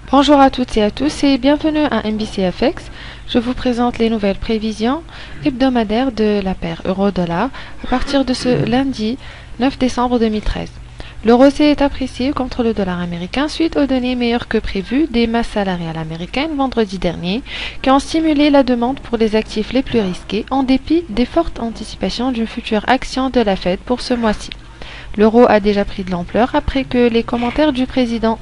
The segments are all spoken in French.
Bonjour à toutes et à tous et bienvenue à NBCFX. Je vous présente les nouvelles prévisions hebdomadaires de la paire euro-dollar à partir de ce lundi 9 décembre 2013. L'euro s'est apprécié contre le dollar américain suite aux données meilleures que prévues des masses salariales américaines vendredi dernier qui ont stimulé la demande pour les actifs les plus risqués en dépit des fortes anticipations d'une future action de la Fed pour ce mois-ci. L'euro a déjà pris de l'ampleur après que les commentaires du président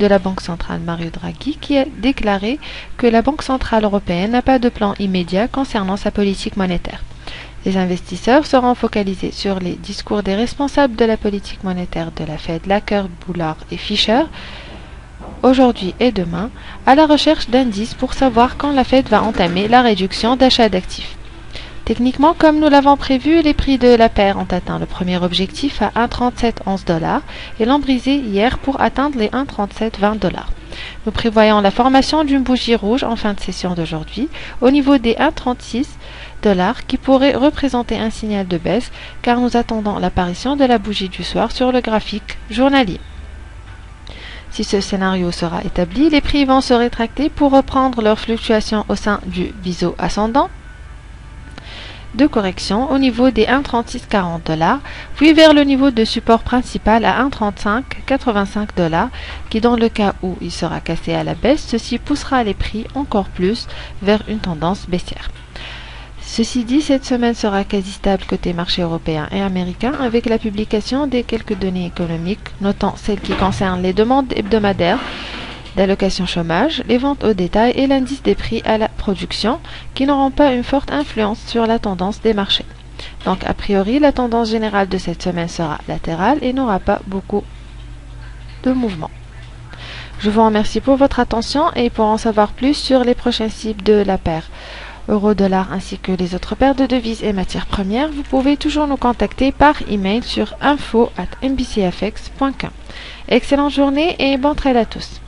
de la Banque centrale Mario Draghi qui a déclaré que la Banque centrale européenne n'a pas de plan immédiat concernant sa politique monétaire. Les investisseurs seront focalisés sur les discours des responsables de la politique monétaire de la Fed, Laker, Bullard et Fisher, aujourd'hui et demain, à la recherche d'indices pour savoir quand la Fed va entamer la réduction d'achat d'actifs. Techniquement, comme nous l'avons prévu, les prix de la paire ont atteint le premier objectif à 1,3711$ et l'ont brisé hier pour atteindre les 1,3720$. Nous prévoyons la formation d'une bougie rouge en fin de session d'aujourd'hui au niveau des 1,36$ qui pourrait représenter un signal de baisse car nous attendons l'apparition de la bougie du soir sur le graphique journalier. Si ce scénario sera établi, les prix vont se rétracter pour reprendre leur fluctuation au sein du biseau ascendant de correction au niveau des 1,3640$, puis vers le niveau de support principal à 1,3585$, qui dans le cas où il sera cassé à la baisse, ceci poussera les prix encore plus vers une tendance baissière. Ceci dit, cette semaine sera quasi stable côté marché européen et américain avec la publication des quelques données économiques, notant celles qui concernent les demandes hebdomadaires d'allocation chômage, les ventes au détail et l'indice des prix à la production qui n'auront pas une forte influence sur la tendance des marchés. Donc a priori, la tendance générale de cette semaine sera latérale et n'aura pas beaucoup de mouvements. Je vous remercie pour votre attention et pour en savoir plus sur les prochains cibles de la paire euro-dollar ainsi que les autres paires de devises et matières premières, vous pouvez toujours nous contacter par email sur info@nbcfx.com. Excellente journée et bon trade à tous.